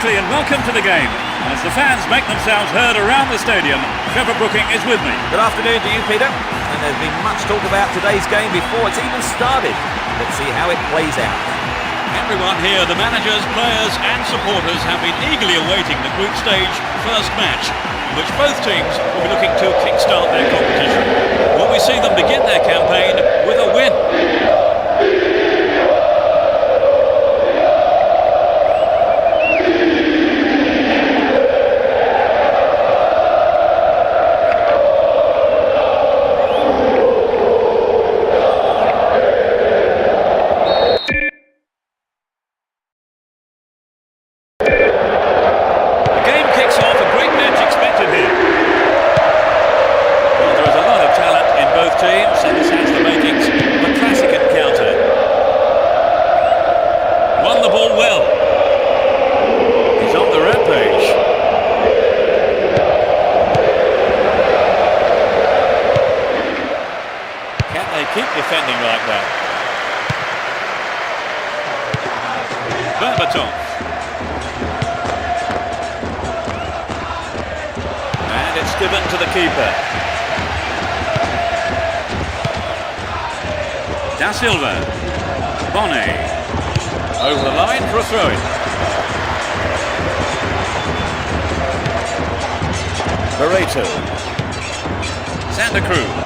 And welcome to the game. As the fans make themselves heard around the stadium, Trevor Brooking is with me. Good afternoon to you, Peter. And there's been much talk about today's game before it's even started. Let's see how it plays out. Everyone here, the managers, players and supporters have been eagerly awaiting the group stage first match, in which both teams will be looking to kick-start their competition. Will we see them begin their campaign with a win? Defending like that. Berbatov. And it's given to the keeper. Da Silva. Bonnet. Over the line for a throw-in. Barreto. Santa Cruz.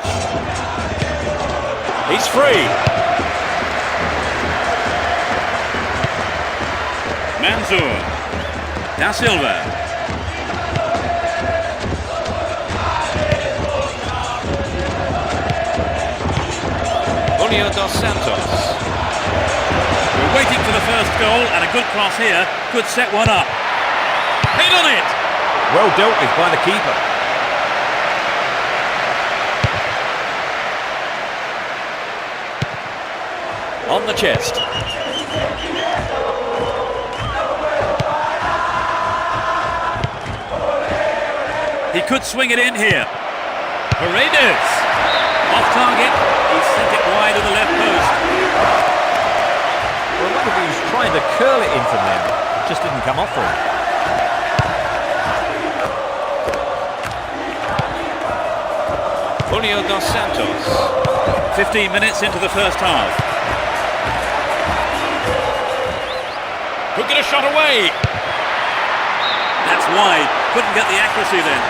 He's free. Mansour. Da Silva. Julio dos Santos. We're waiting for the first goal, and a good cross here could set one up. Hit on it! Well dealt with by the keeper. On the chest. He could swing it in here. Paredes. Off target. He sent it wide of the left post. Well, I wonder if he was trying to curl it in from there. It just didn't come off for him. Julio dos Santos. 15 minutes into the first half. Could get a shot away. That's wide. Couldn't get the accuracy then.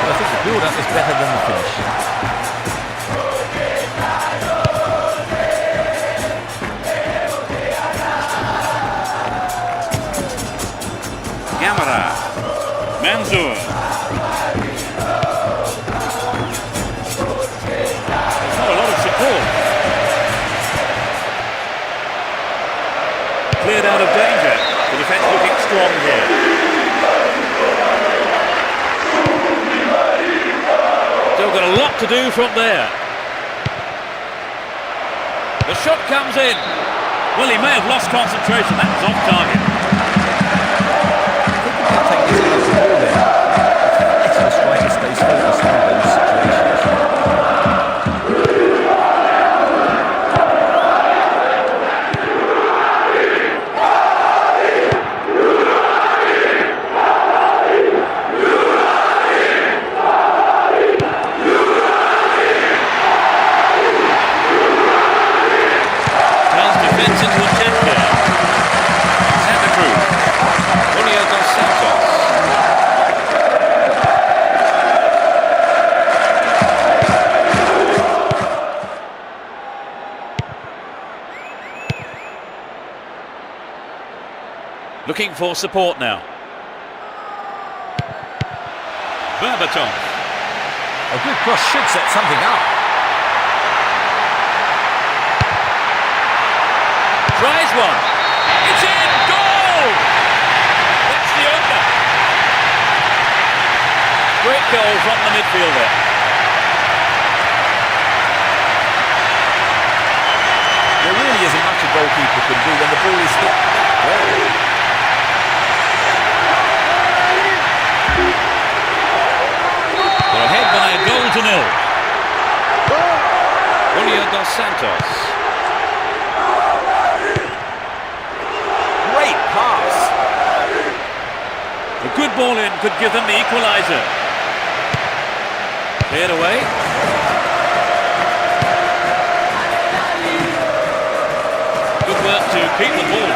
Well, I think the build-up is better than the finish. Gamera. Mansour. There's not a lot of support. Cleared out of danger. The defence looking strong here. Still got a lot to do from there. The shot comes in. Well, he may have lost concentration. That was off target. Take this out of the ball there. It's the striker stays focused on those situations. Looking for support now. Berbatov. A good cross should set something up. Tries one. It's in! Goal! That's the opener. Great goal from the midfielder. There really isn't much a goalkeeper can do when the ball is hit that well. They're ahead by a goal to nil. Julio dos Santos. Great pass. A good ball in could give them the equaliser. Cleared away. Good work to keep the ball.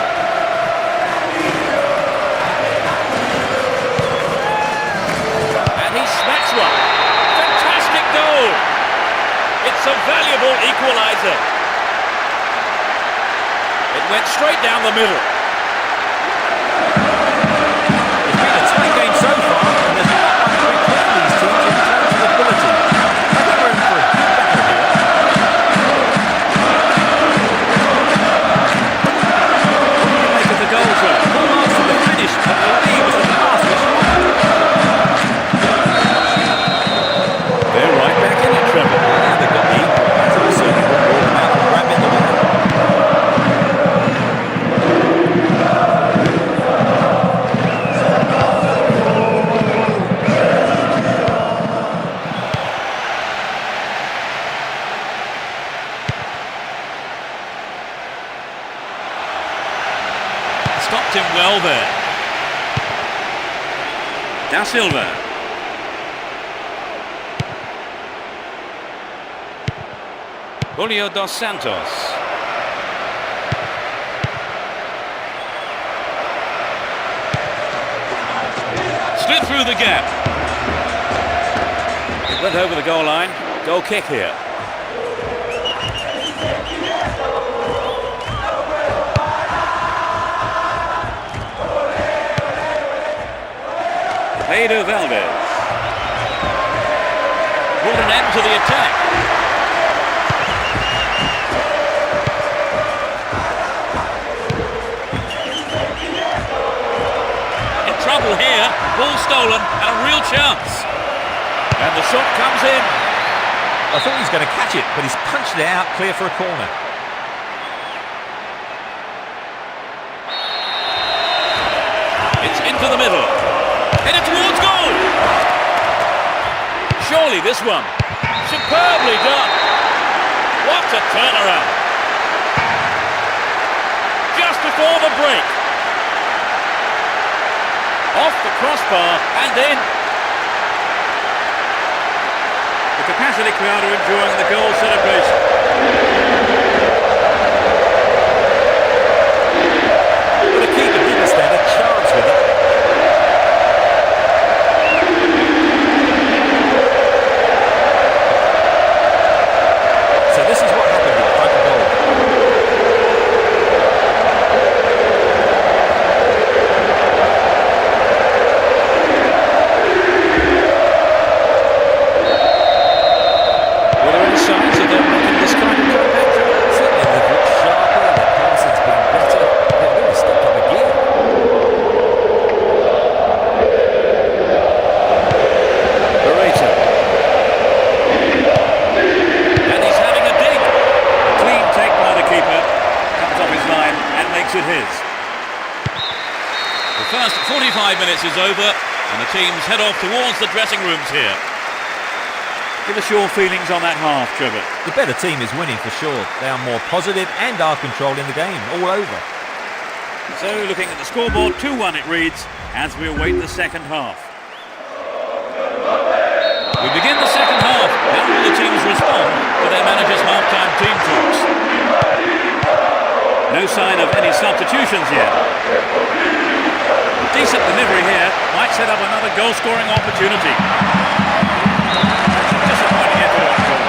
And he smacks one. Fantastic goal. It's a valuable equaliser. It went straight down the middle. It's been a tight game so far, and there's not much between these teams in terms of ability. I think we're in for a good battle here. What do you make of the goal, Joe? 4 marks to the finish, but the lead was the fastest one. They're right back in it, Trevor. Yeah, they've got the equaliser, so they will ball them out and grab in the winner. Stopped him well there. Da Silva. Julio dos Santos. Slid through the gap. It went over the goal line. Goal kick here. Pedro Valdez. Brought an end to the attack. In trouble here. Ball stolen and a real chance. And the shot comes in. I thought he was going to catch it, but he's punched it out, clear for a corner. It's into the middle. Headed towards goal. Surely this one. Superbly done. What a turnaround. Just before the break. Off the crossbar and in. The capacity crowd are enjoying the goal celebration. But the keeper didn't stand a chance with that. So this is what happened in front of goal. Were there any signs of them making this kind of comeback? Certainly they've looked sharper, their passing's been better. They've really stepped up a gear. Barreto. And he's having a dig. Clean take by the keeper. Comes off his line and makes it his. The first 45 minutes is over and the teams head off towards the dressing rooms here. Give us your feelings on that half, Trevor. The better team is winning for sure. They are more positive and are controlling the game all over. So, looking at the scoreboard, 2-1 it reads, as we await the second half. We begin the second half. How will the teams respond to their manager's half-time team talks? No sign of any substitutions yet. Decent delivery here, might set up another goal-scoring opportunity. Disappointing effort on goal.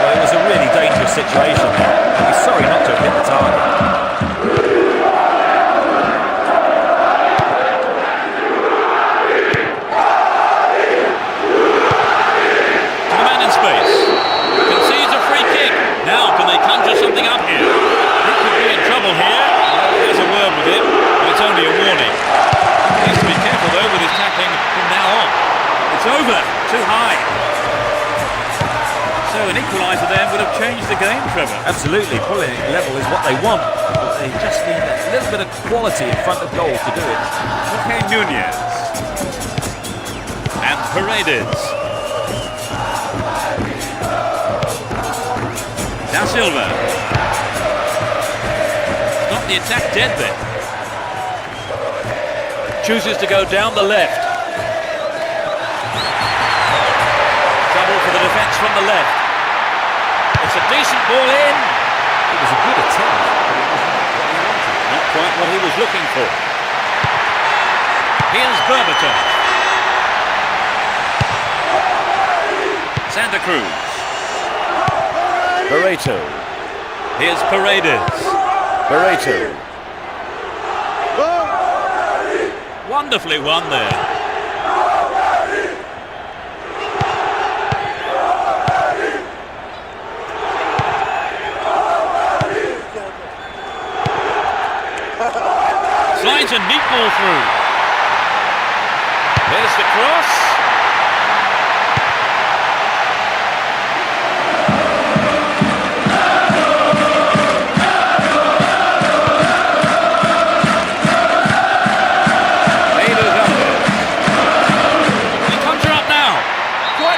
Well, it was a really dangerous situation there. I'd be sorry not to have hit the target. an equaliser then would have changed the game, Trevor. Absolutely, pulling it level is what they want. But they just need a little bit of quality in front of goal to do it. Jorge Nunez. And Paredes. Da Silva. Not the attack dead there. Chooses to go down the left. Trouble for the defence from the left. It's a decent ball in. It was a good attempt, but it wasn't what he wanted. Not quite what he was looking for. Here's Berbatov. Santa Cruz. Barreto. Here's Paredes. Barreto. Wonderfully won there. Slides a neat ball through. There's the cross.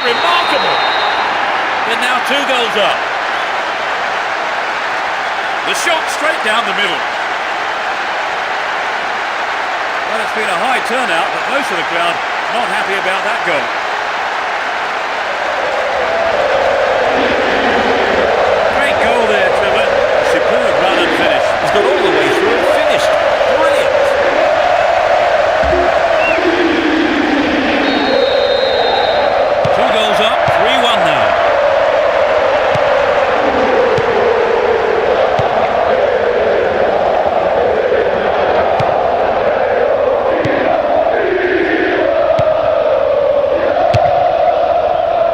Remarkable. They're now 2 goals up. The shot straight down the middle. Well, it's been a high turnout, but most of the crowd not happy about that goal. Great goal there, Trevor. Superb run and finish. He's got all the way through and finished. Brilliant. Goals up, 3-1 now.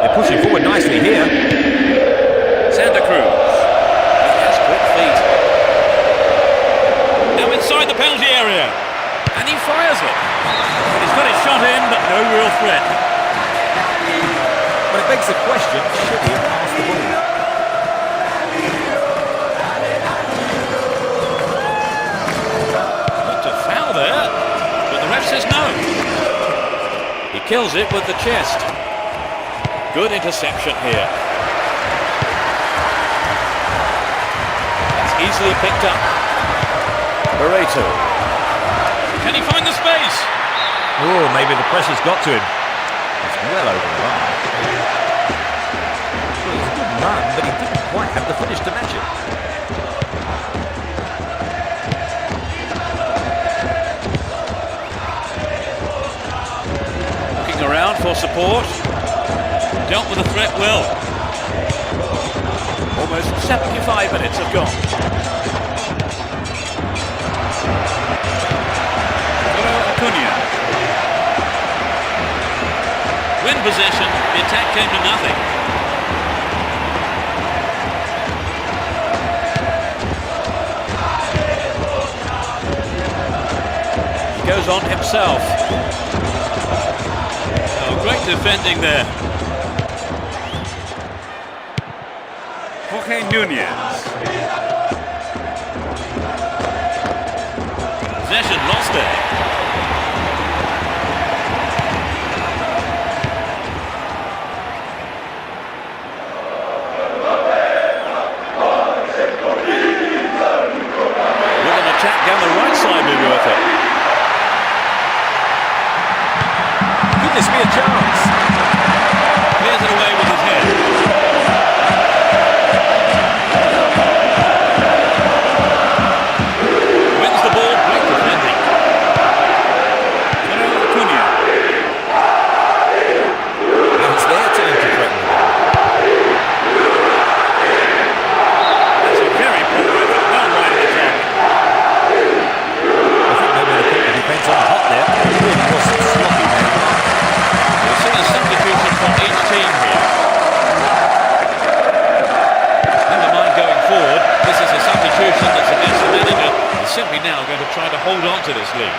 They're pushing forward nicely here. Santa Cruz. He has quick feet. Now inside the penalty area. And he fires it. He's got his shot in, but no real threat. But it begs the question, should he have passed the ball? Looked a foul there, but the ref says no. He kills it with the chest. Good interception here. It's easily picked up. Barreto. Can he find the space? Oh, maybe the pressure's got to him. It's well over the line. Well, it was a good run, but he didn't quite have the finish to match it. Looking around for support. Dealt with the threat well. Almost 75 minutes have gone. Acuna. Win possession, the attack came to nothing. He goes on himself. Oh, great defending there. Jorge Nunez. Possession lost there. Down the right side will be worth it. Could this be a chance? Clears it away with his head. Wins the ball, great defending. Acuna. Now it's their turn to threaten. That's a very poor effort, well right at the top. Defence on hot there. It really was sloppy there. We're seeing a substitution from each team here. Never mind going forward, this is a substitution that suggests the manager is simply now going to try to hold on to this lead.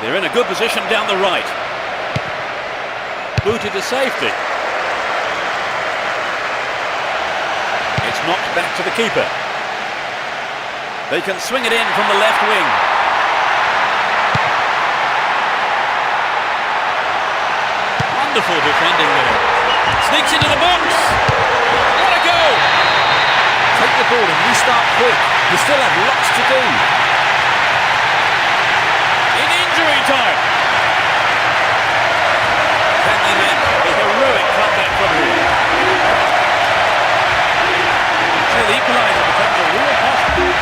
They're in a good position down the right. Booted to safety. It's knocked back to the keeper. They can swing it in from the left wing. Wonderful defending there. Sneaks into the box. What a goal! Take the ball and restart quick. You still have lots to do. In injury time. Can they make a heroic comeback from here? So the equaliser becomes a real possibility.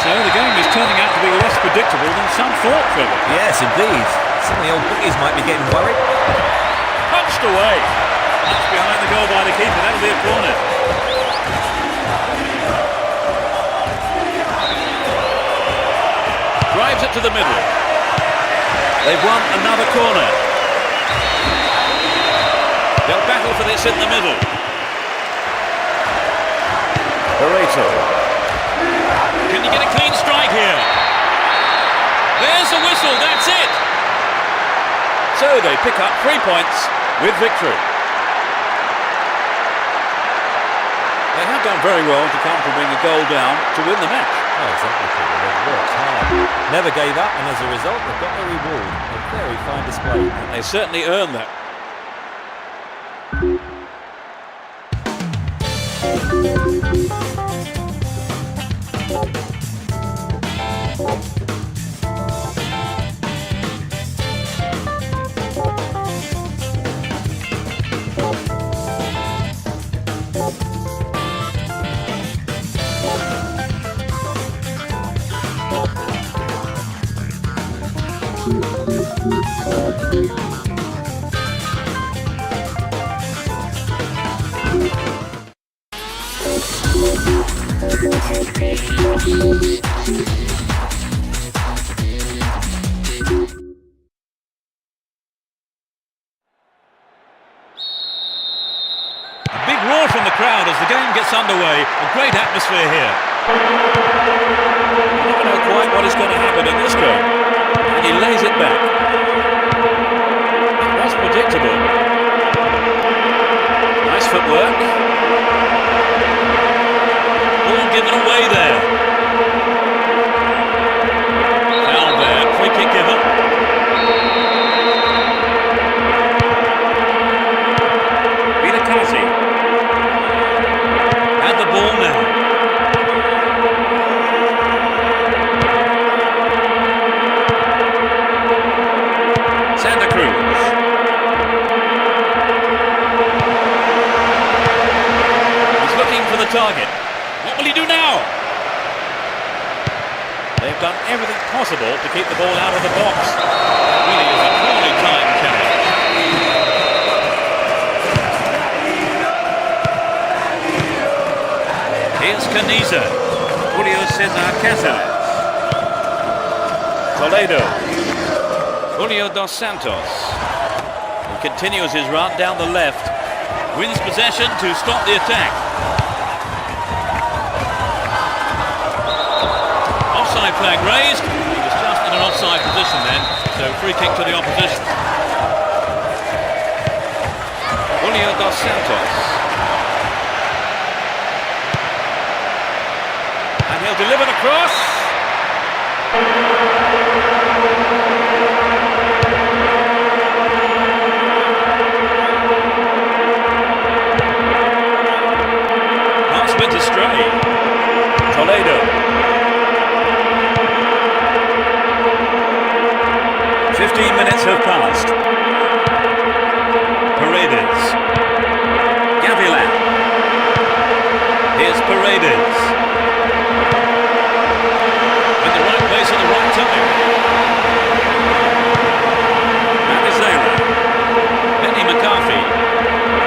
So the game is turning out to be less predictable than some thought, Trevor. Yes, indeed. Some of the old bookies might be getting worried. Punched away. That's behind the goal by the keeper. That'll be a corner. Drives it to the middle. They've won another corner. They'll battle for this in the middle. Barreto. Can you get a clean strike here? There's the whistle, that's it! So they pick up 3 points with victory. They have done very well to come from being a goal down to win the match. Oh, exactly, Peter. They've worked hard. Never gave up, and as a result, they've got their reward. A very fine display. They certainly earned that. A big roar from the crowd as the game gets underway. A great atmosphere here. You never know quite what is going to happen in this game. And he lays it back. It was predictable. Nice footwork. All given away there. Foul there. Free kick given. Vinacasi. Had the ball now. Santa Cruz. He's looking for the target. What will he do now? They've done everything possible to keep the ball out of the box. Really is a poorly timed challenge. Here's Caniza. Julio Cesar Cáceres. Toledo. Julio dos Santos. He continues his run down the left. Wins possession to stop the attack. Offside flag raised. He was just in an offside position then, so free kick to the opposition. Julio dos Santos. And he'll deliver the cross. Pass went astray. Toledo. 15 minutes have passed. Paredes. Gavilan. Here's Paredes. In the right place at the right time. Mavizela. Benny McCarthy.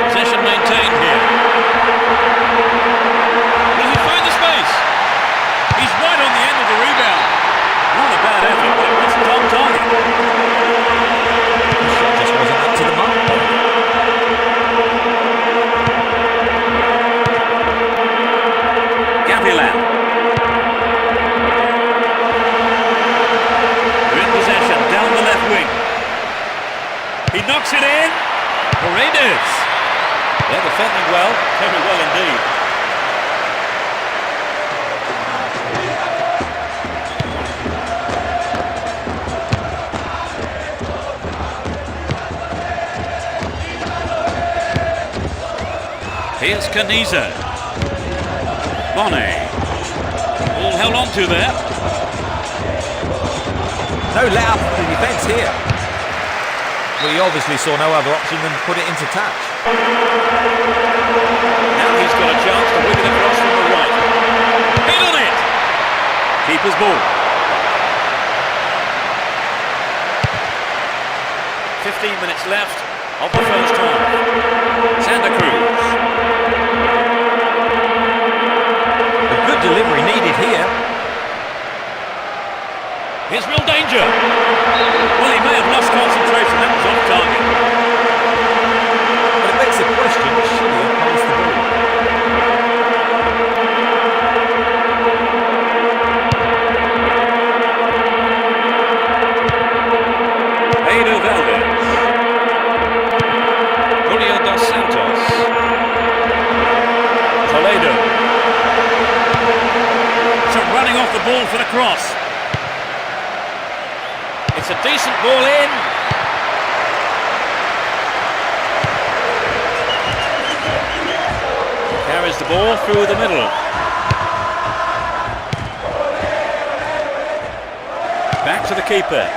Possession maintained here. Will he find the space? He's right on the end of the rebound. Not a bad effort, but it wasn't on target. The shot just wasn't up to the mark. Gavilan. They're in possession, down the left wing. He knocks it in. Paredes. They're defending well, very well indeed. Here's Caniza. Bonnet. All held on to there. No let up for the defence here. Well, he obviously saw no other option than put it into touch. Now he's got a chance to whip it across from the right. Hit on it! Keeper's ball. 15 minutes left of the first half. Santa Cruz. A good delivery needed here. Here's real danger. Well, he may have lost concentration. That was off target. But it begs the question, should he have passed the ball? Pedro Valdez. Julio dos Santos. Toledo. So running off the ball for the cross. It's a decent ball in. Carries the ball through the middle. Back to the keeper.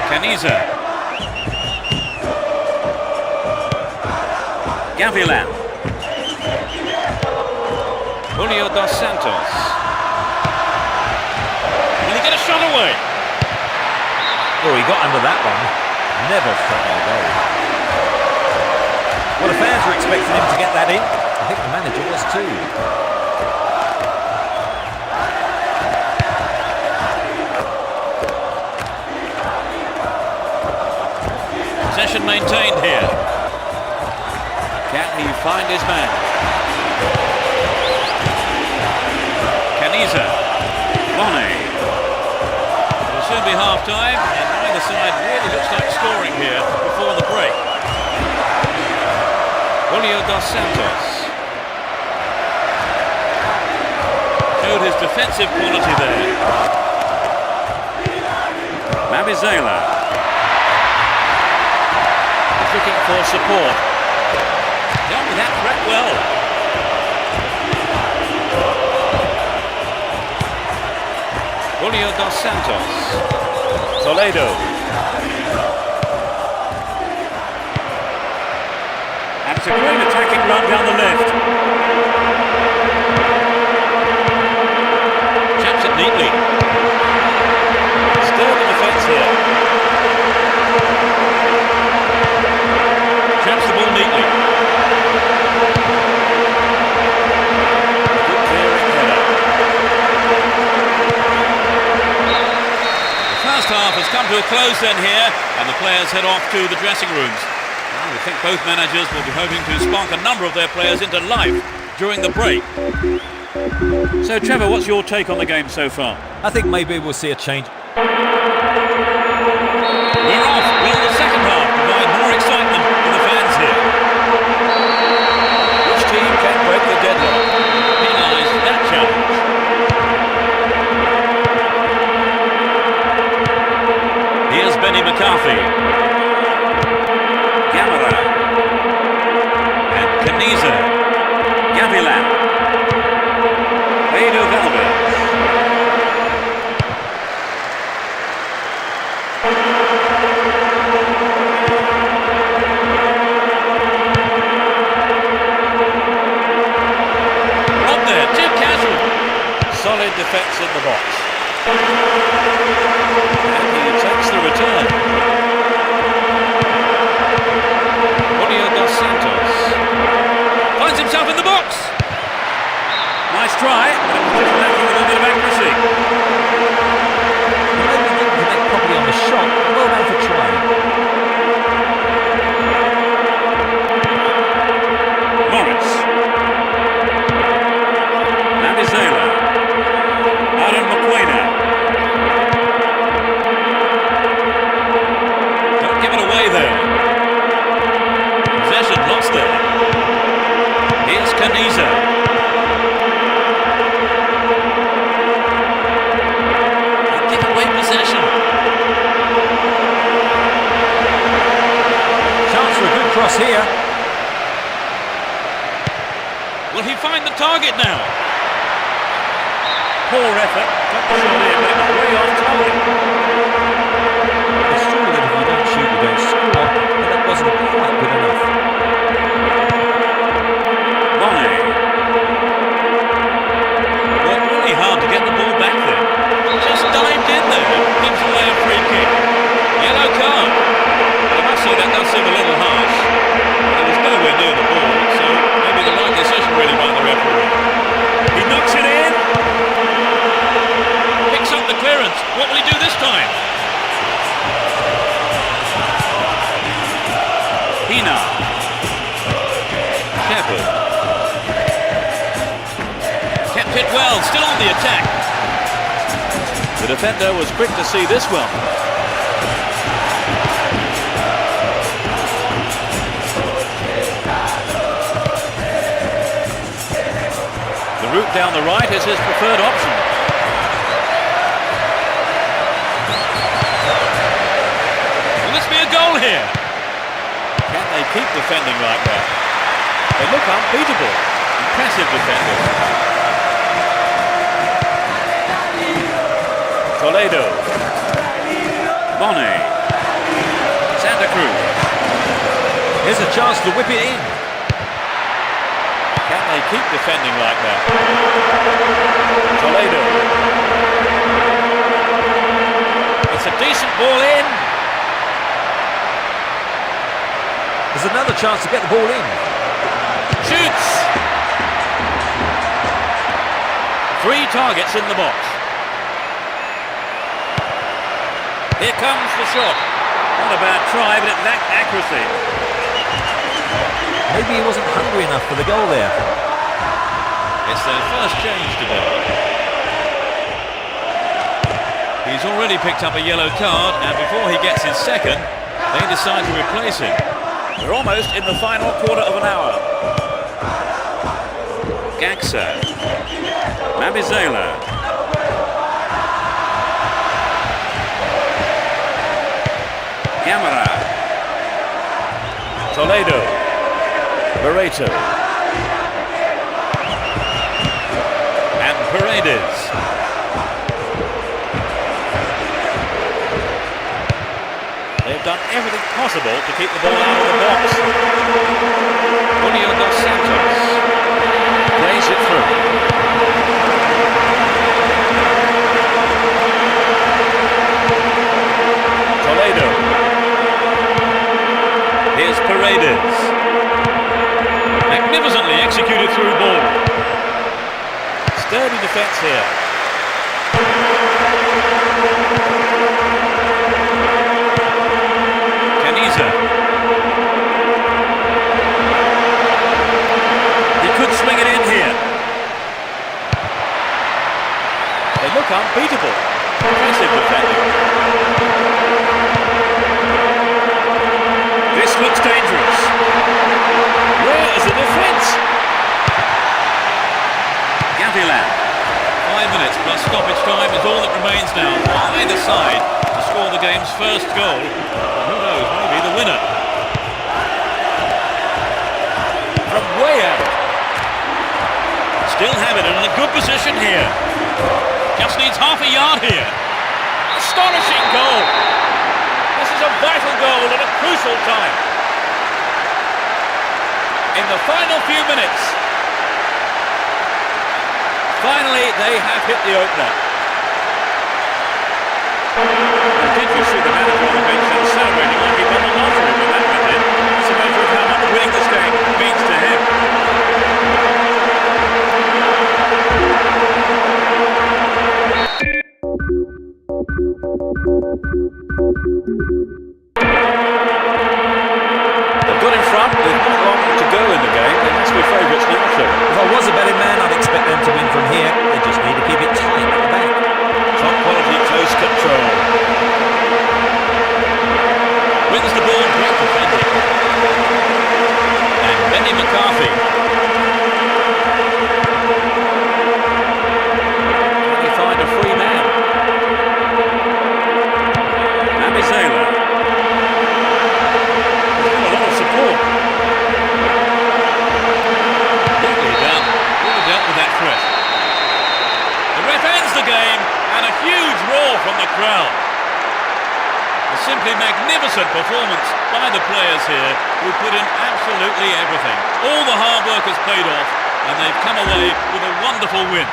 Caniza. Gavilan. Julio dos Santos. Shot away. Oh, he got under that one. Never threatened a goal. Well, the fans were expecting him to get that in. I think the manager was too. Possession maintained here. Can he find his man? Caniza. Bonnet. Soon be half-time, and neither side really looks like scoring here before the break. Julio dos Santos showed his defensive quality there. Mabizela is looking for support. Dealt with that threat well. Julio dos Santos. Toledo. And it's a great attacking run down the left. Chaps it neatly. Still the defence here. Chaps the ball neatly. Good clearing header. First half has come to a close then here, and the players head off to the dressing rooms. Well, we think both managers will be hoping to spark a number of their players into life during the break. So, Trevor, what's your take on the game so far? I think maybe we'll see a change. We're off. Will the second half provide more excitement for the fans here? Which team can break the deadlock? Penalise that challenge. Here's Benny McCarthy. Gamera. And Caniza. Gavilan. Pedro Valdez. Rob there, too casual. Solid defence in the box. And he takes the return. Julio dos Santos finds himself in the box. Nice try, but it was just lacking a little bit of accuracy. Maybe he didn't connect properly on the shot. Well done for trying. Morris. Mabizela. Aaron McQuaid. cross here. Will he find the target now? Poor effort. Got the shot in, but it got way off target. It's true that if you don't shoot, you don't score, but that wasn't quite good enough. Bonnie. Worked really hard to get the ball back there. Just dived in there. Gives away a free kick. Yellow card. I must say that does seem a little harsh. It was nowhere near the ball, so maybe the right decision really by the referee. He knocks it in. Picks up the clearance. What will he do this time? Hina. Shepard. Kept it well. Still on the attack. The defender was quick to see this one. The route down the right is his preferred option. Will this be a goal here? Can they keep defending like that? They look unbeatable. Impressive defenders. Toledo. Bonnie. Santa Cruz. Here's a chance to whip it in. Can they keep defending like that? Toledo. It's a decent ball in. There's another chance to get the ball in. Shoots. 3 targets in the box. Here comes the shot. Not a bad try, but it lacked accuracy. Maybe he wasn't hungry enough for the goal there. It's their first change today. He's already picked up a yellow card, and before he gets his second, they decide to replace him. We're almost in the final quarter of an hour. Gaxa. Mabizela. Camara. Toledo. Barreto. And Paredes. They've done everything possible to keep the ball out of the box. Julio dos Santos. Plays it through. Toledo. Here's Paredes. Magnificently executed through ball. Sturdy defence here. Caniza. He could swing it in here. They look unbeatable. Impressive defending. This looks dangerous. Where is the defence? Gavilan. 5 minutes plus stoppage time is all that remains now. Either side to score the game's first goal. Who knows, maybe the winner. From way out. Still have it and in a good position here. Just needs half a yard here. Astonishing goal. This is a vital goal at a crucial time. In the final few minutes, finally they have hit the opener. And did you see the manager on the bench then celebrating like he won the lottery when that went in? It's a measure of how much winning this game means to him. They've got in front, there's not long to go in the game. They must be favourites now, Phil. If I was a betting man, I'd expect them to win from here. They just need to keep it tight at the back. Top quality close control. performance by the players here, who put in absolutely everything. All the hard work has paid off, and they've come away with a wonderful win.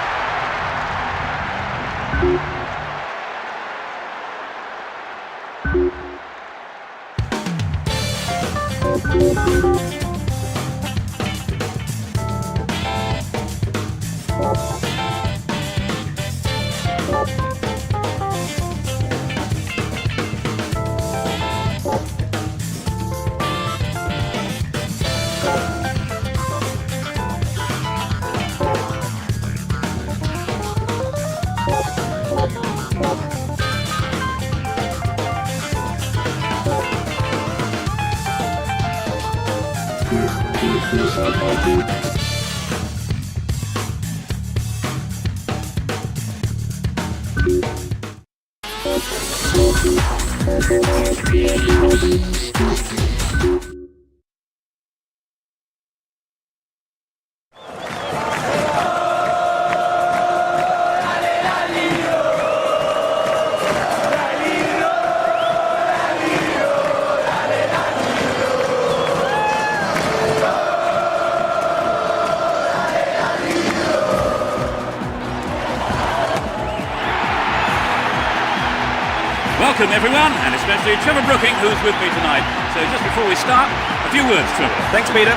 Welcome everyone, and especially Trevor Brooking, who's with me tonight. So just before we start, a few words, Trevor. Thanks, Peter.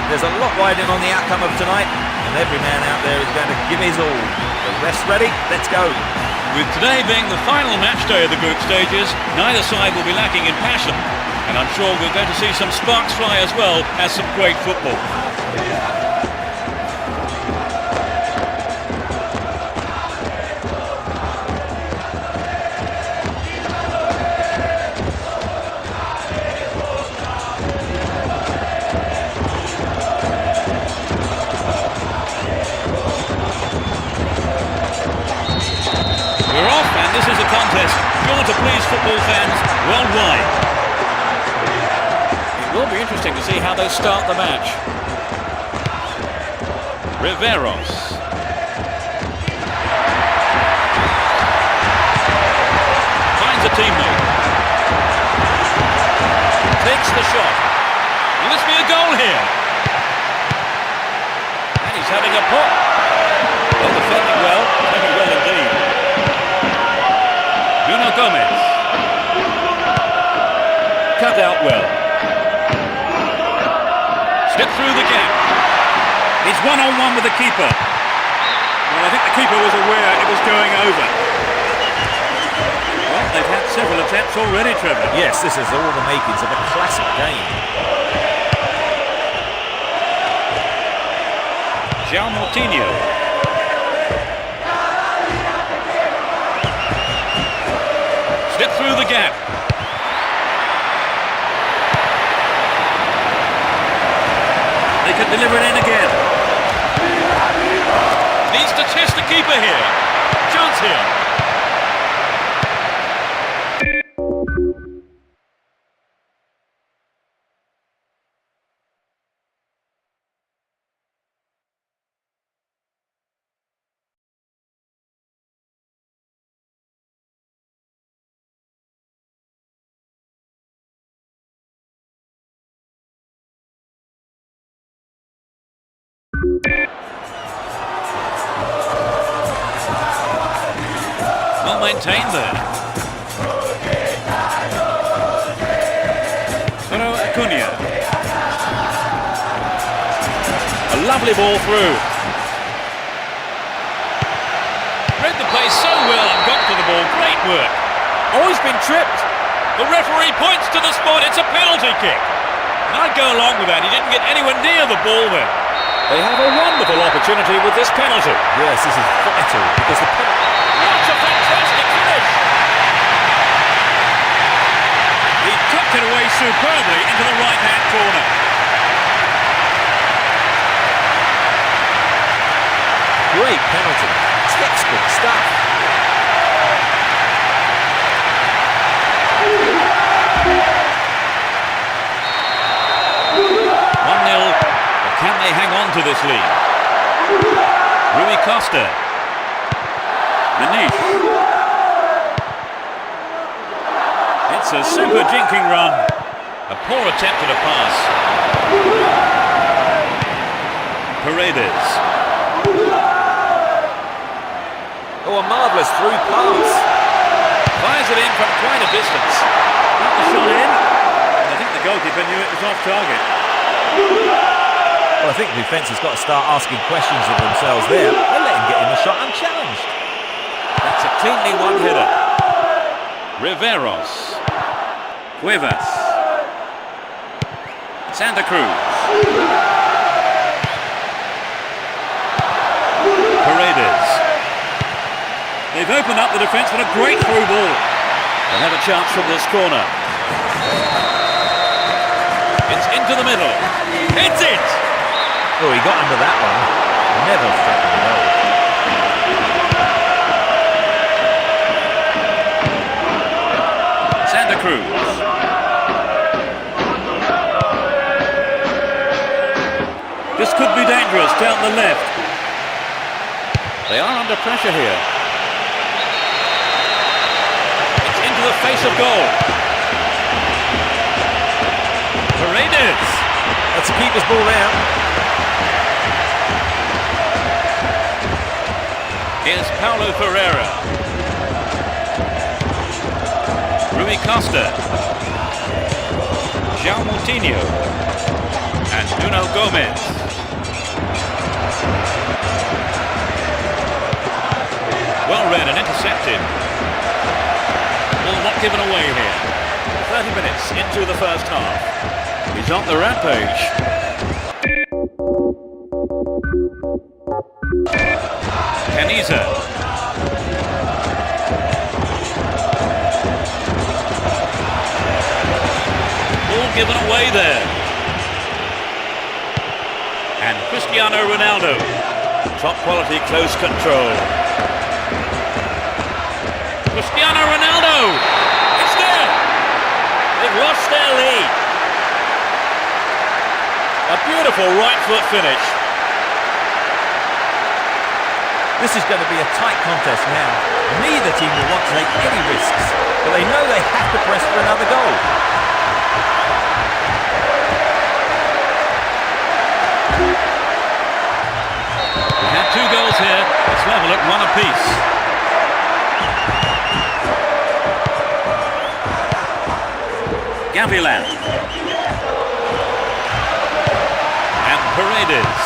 There's a lot riding on the outcome of tonight, and every man out there is going to give his all. The rest ready? Let's go. With today being the final match day of the group stages, neither side will be lacking in passion, and I'm sure we're going to see some sparks fly as well as some great football. This is a contest sure to please football fans worldwide. It will be interesting to see how they start the match. Riveros. Finds a teammate. Takes the shot. Will this be a goal here? And he's having a pop. Well, defending well. Very well indeed. Nuno Gomez. Cut out well. Step through the gap. He's one-on-one with the keeper. Well, I think the keeper was aware it was going over. Well, they've had several attempts already, Trevor. Yes, this is all the makings of a classic game. João Moutinho. Step through the gap. They could deliver it in again. Needs to test the keeper here. Chance here. Well maintained there. Pero Acuna. A lovely ball through. Read the play so well and got to the ball. Great work. Oh, he's been tripped. The referee points to the spot. It's a penalty kick. And I'd go along with that. He didn't get anywhere near the ball then. They have a wonderful opportunity with this penalty. Yes, this is vital because the penalty. What a fantastic finish! He tucked it away superbly into the right-hand corner. Great penalty. Textbook stuff. Can they hang on to this lead? Rui Costa. Maniche. It's a super jinking run. A poor attempt at a pass. Paredes. Oh, a marvellous through pass. Fires it in from quite a distance. Got the shot in. And I think the goalkeeper knew it was off target. Well, I think the defence has got to start asking questions of themselves there. They let him get in the shot unchallenged. That's a cleanly one-header. Riveros. Cuevas. Santa Cruz. Paredes. They've opened up the defence with a great through ball. They'll have a chance from this corner. It's into the middle. Hits it! Oh, he got under that one. Never threatened the goal. Santa Cruz. This could be dangerous down the left. They are under pressure here. It's into the face of goal. Paredes. That's a keeper's ball there. Here's Paulo Ferreira. Rui Costa. João Moutinho. And Nuno Gomez. Well read and intercepted. Ball not given away here. 30 minutes into the first half. He's on the rampage. Caniza. Ball given away there. And Cristiano Ronaldo. Top quality close control. Cristiano Ronaldo! It's there! They've lost their lead. A beautiful right foot finish. This is going to be a tight contest now. Neither team will want to take any risks, but they know they have to press for another goal. We had 2 goals here. It's level at 1 apiece. Gavilan. And Paredes.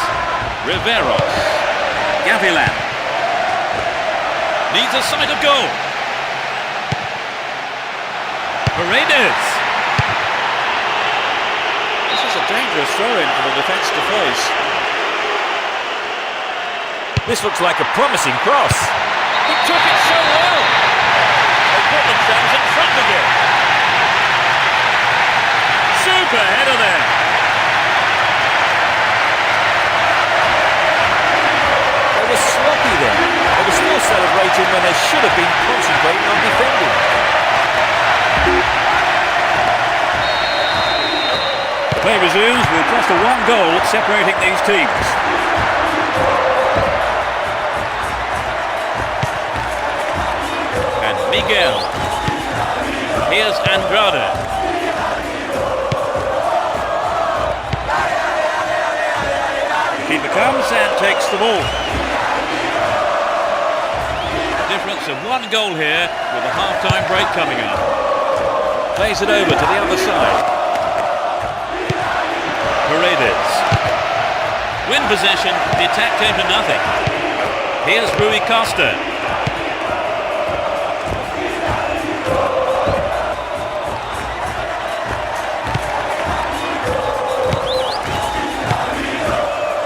Riveros. Gavilan. Needs a sight of goal. Paredes. This is a dangerous throw-in for the defence to face. This looks like a promising cross. He took it so well. They put themselves in front again. Super header there. They were sloppy there. They were still celebrating when they should have been concentrating on defending. Play resumes with just a 1 goal separating these teams. And Miguel. Here's Andrade. Keeper comes and takes the ball. Difference of 1 goal here with a half-time break coming up. Plays it over to the other side. Paredes. Win possession, the attack came to nothing. Here's Rui Costa.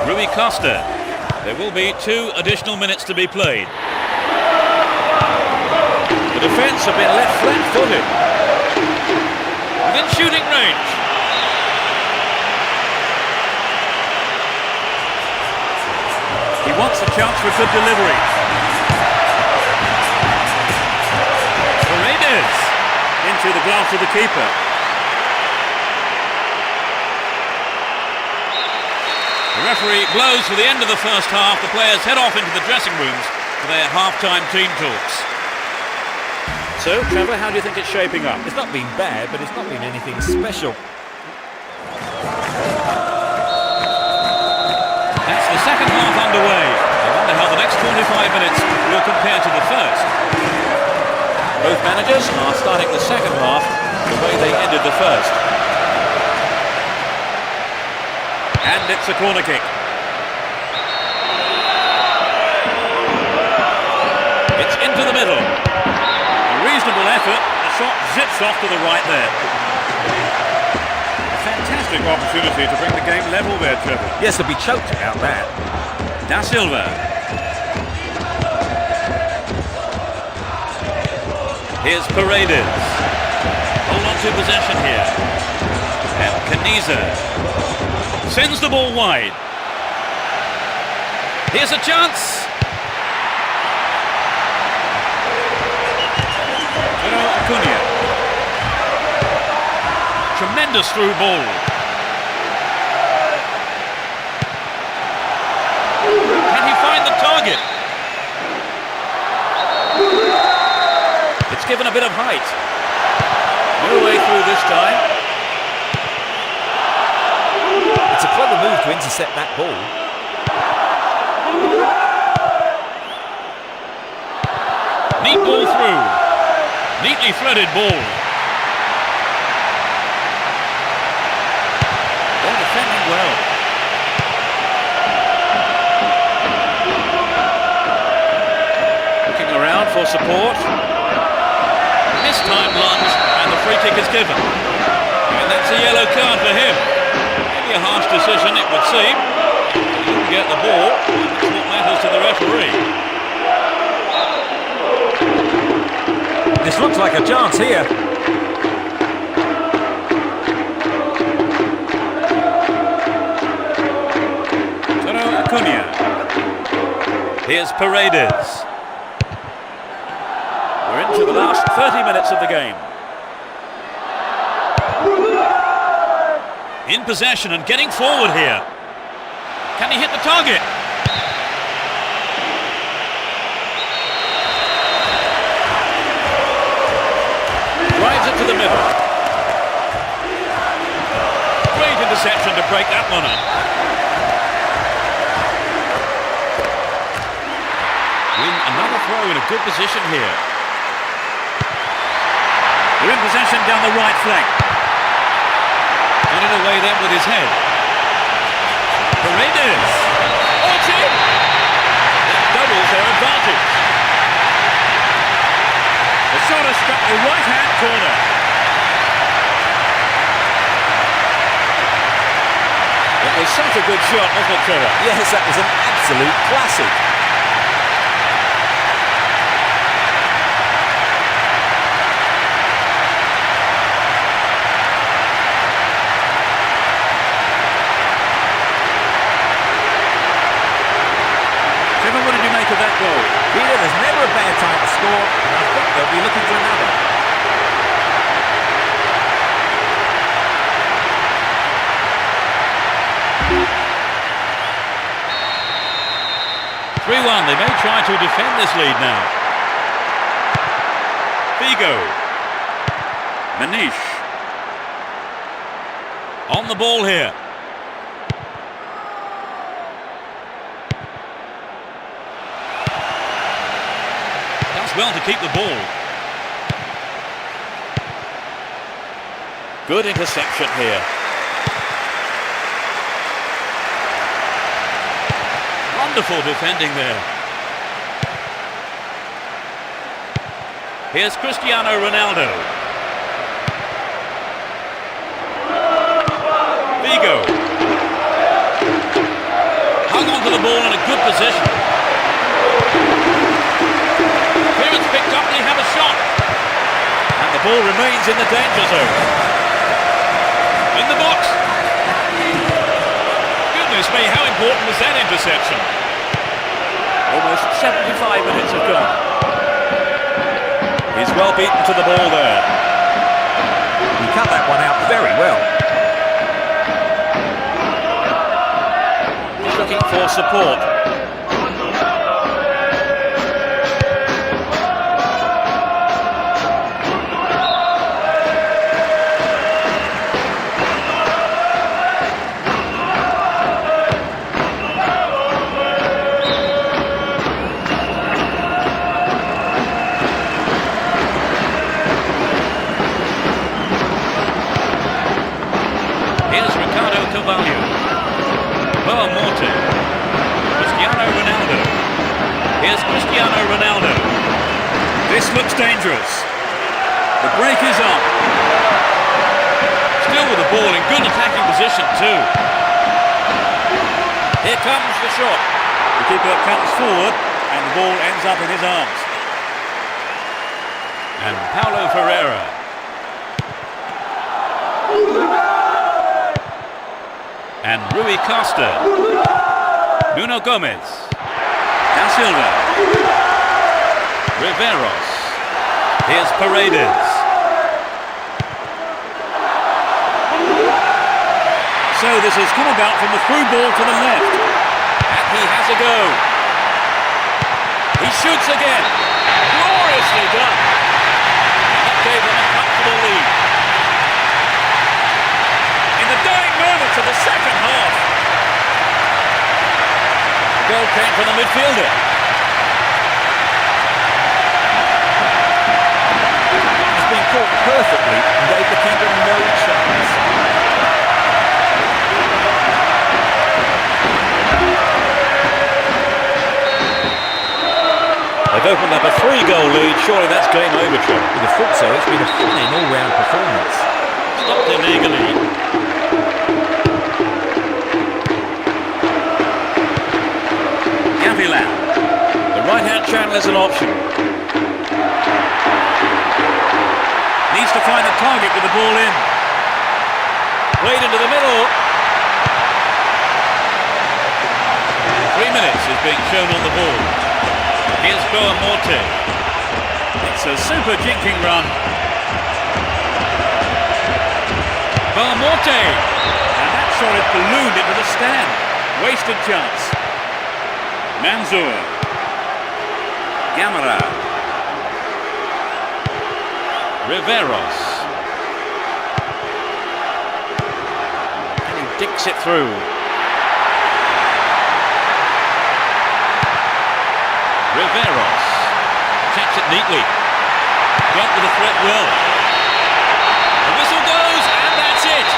Rui Costa. There will be 2 additional minutes to be played. The defence have been left flat-footed. Within shooting range. He wants a chance for a good delivery. Paredes. Into the glass of the keeper. The referee blows for the end of the first half. The players head off into the dressing rooms for their half-time team talks. So, Trevor, how do you think it's shaping up? It's not been bad, but it's not been anything special. underway. I wonder how the next 45 minutes will compare to the first. Both managers are starting the second half the way they ended the first. And it's a corner kick. It's into the middle. A reasonable effort. The shot zips off to the right there. A fantastic opportunity to bring the game level there, Trevor. Yes, they'll be choked about that. Da Silva. Here's Paredes. Hold on to possession here. And Caniza sends the ball wide. Here's a chance. Acuna. Tremendous through ball. Can he find the target? It's given a bit of height. No way through this time. It's a clever move to intercept that ball. Neat ball through. Neatly threaded ball. They're defending well. Looking around for support. Mistimed lunge, and the free kick is given. And that's a yellow card for him. Maybe a harsh decision, it would seem. He didn't get the ball, and that's what matters to the referee. This looks like a chance here. Acuna. Here's Paredes. We're into the last 30 minutes of the game. In possession and getting forward here. Can he hit the target? Drives it to the middle. Great interception to break that one up. Win another throw in a good position here. They're in possession down the right flank. Got it away then with his head. Paredes. Oh, it's in! That doubles their advantage. The shot has struck the right-hand corner. It was such a good shot, wasn't it, Trevor? Yes, that was an absolute classic. Trevor, what did you make of that goal? Peter, there's never a bad time to score, and I think they'll be looking for another. They may try to defend this lead now. Figo. Manish. On the ball here. Does well to keep the ball. Good interception here. Wonderful defending there. Here's Cristiano Ronaldo. Figo. Hung on to the ball in a good position. Clearance picked up, they have a shot. And the ball remains in the danger zone. In the box. Goodness me, how important was that interception? Almost 75 minutes have gone. He's well beaten to the ball there. He cut that one out very well. He's looking for support. Ricardo Carvalho. Boa Morte. Cristiano Ronaldo. Here's Cristiano Ronaldo. This looks dangerous. The break is on. Still with the ball in good attacking position too. Here comes the shot. The keeper comes forward and the ball ends up in his arms. And Paulo Ferreira. And Rui Costa. Nuno Gomez. Da Silva. Riveros. Here's Paredes. So this has come about from the through ball to the left. And he has a go. He shoots again. Gloriously done. And that gave them a comfortable lead. In the dying moments of the second half. The goal came from the midfielder. It's been caught perfectly and gave the keeper no chance. They've opened up a 3-goal lead. Surely that's game over, Trevor. With the foot, so it's been a fine all-round performance. Stopped illegally. Gavilan. The right-hand channel is an option. Needs to find a target with the ball in. Played into the middle. 3 minutes is being shown on the ball. Here's Boa Morte. It's a super jinking run. Boa Morte. And that shot is ballooned into the stand. Wasted chance. Manzur. Gamera. Riveros. And he dicks it through. Riveros. Taps it neatly. Dealt with the threat well. The whistle goes, and that's it.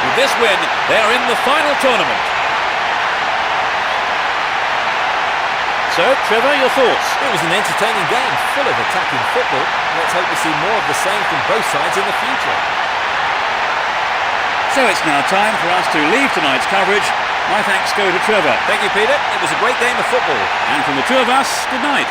With this win, they are in the final tournament. So, Trevor, your thoughts? It was an entertaining game, full of attacking football. Let's hope to see more of the same from both sides in the future. So it's now time for us to leave tonight's coverage. My thanks go to Trevor. Thank you, Peter. It was a great game of football. And from the two of us, good night.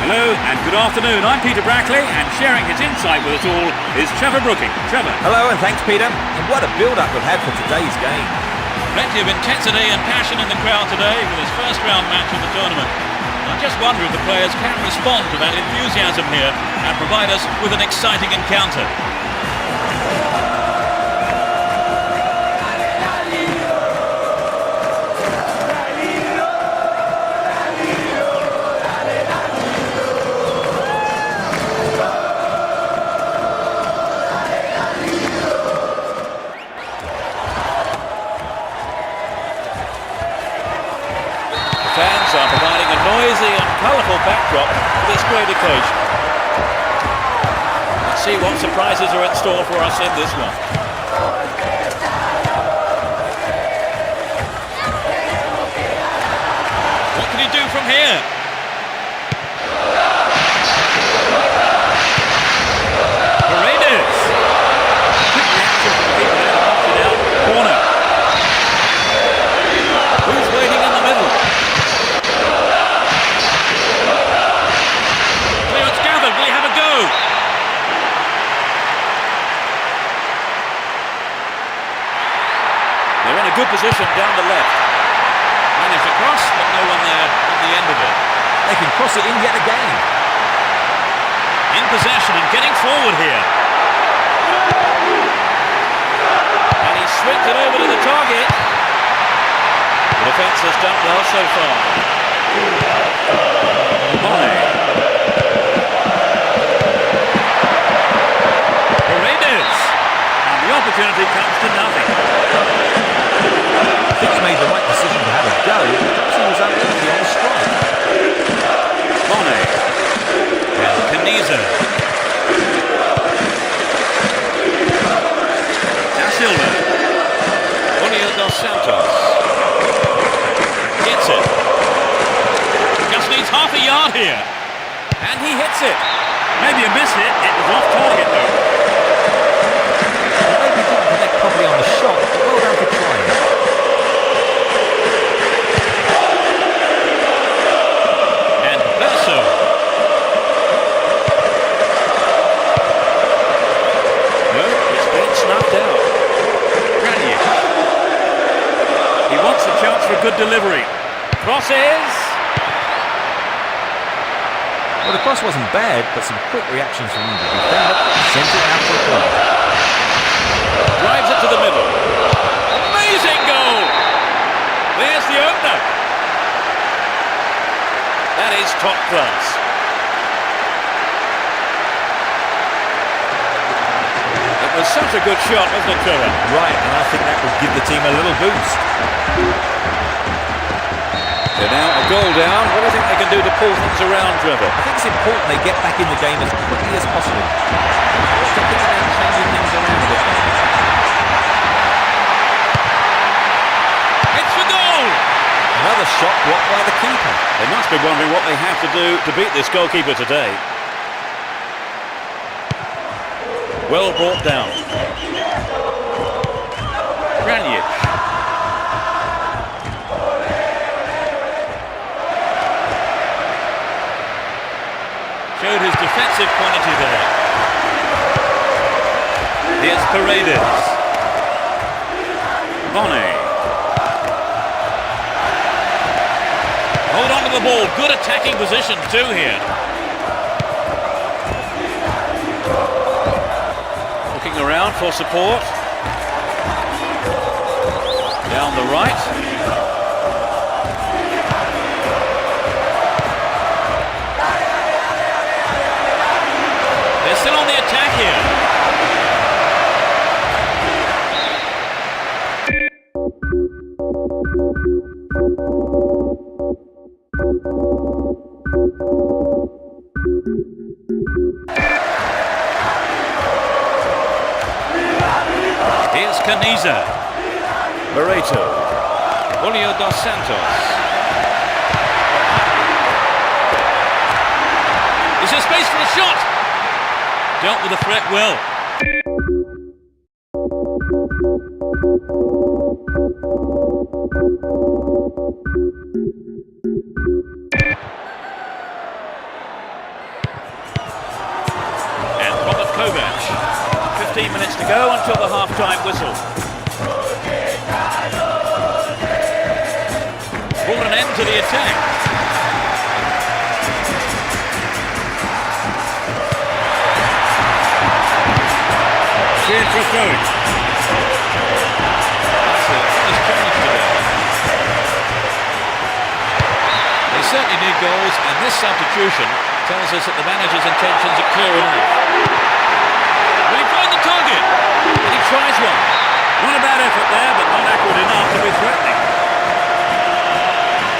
Hello and good afternoon. I'm Peter Brackley, and sharing his insight with us all is Trevor Brooking. Trevor. Hello and thanks, Peter. And what a build-up we've had for today's game. Plenty of intensity and passion in the crowd today for this first round match of the tournament. I just wonder if the players can respond to that enthusiasm here and provide us with an exciting encounter. fans are providing a noisy and colourful backdrop for this great occasion. Let's see what surprises are in store for us in this one. What can he do from here? Paredes. Quick reaction from the keeper there to punch it out. Corner. Who's waiting in the middle? Clearance gathered. Will he have a go? They're in a good position down the left. Managed to cross, but no one there on the end of it. They can cross it in yet again. In possession and getting forward here. And he swings it over to the target. The defence has done well so far. Mane. Paredes. And the opportunity comes to nothing. I think he made the right decision to have a go. Perhaps he was unlucky on the strike. Mane. And Caniza. Da Silva. Julio dos Santos. Gets it. Just needs half a yard here. And he hits it. Maybe a miss hit. It was off target though. Maybe didn't connect properly on the shot, but well done for trying. And Verso. No, it's been snuffed out. Granier. He wants a chance for a good delivery. Crosses. Well, the cross wasn't bad, but some quick reactions from the defender sent it out for a goal. Drives it to the middle. Amazing goal! There's the opener. That is top class. It was such a good shot, wasn't it, Trevor? Right, and I think that would give the team a little boost. They're now a goal down. What do you think they can do to pull things around, Trevor? I think it's important they get back in the game as quickly as possible. What do you think about changing things around a bit? It's the goal! Another shot blocked by the keeper. They must be wondering what they have to do to beat this goalkeeper today. Well brought down. Granier. Showed his defensive quality there. Here's Paredes. Mane. Hold on to the ball. Good attacking position too here. Looking around for support. Down the right. They're still on the attack here. Here's Caniza. Barreto. Julio dos Santos. Is there space for a shot? Dealt with the threat well. And Robert Kovac. 15 minutes to go until the half-time whistle. Brought an end to the attack. Cleared for a throw-in. That's a nice challenge today. They certainly need goals, and this substitution tells us that the manager's intentions are clear enough. Will he find the target? And he tries one. Not a bad effort there, but not accurate enough to be threatening.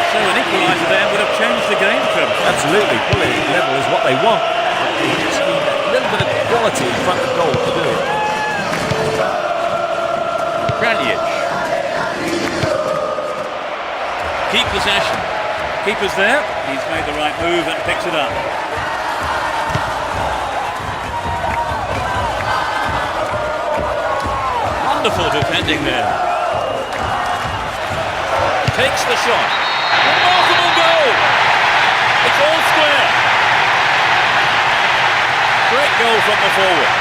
So an equaliser there would have changed the game for them. Absolutely, pulling it level is what they want. But they just need a little bit of quality in front of goal to do it. Kraljic. Keep possession. Keeper's there. He's made the right move and picks it up. Wonderful defending there. Takes the shot. Remarkable goal! It's all square. Great goal from the forward.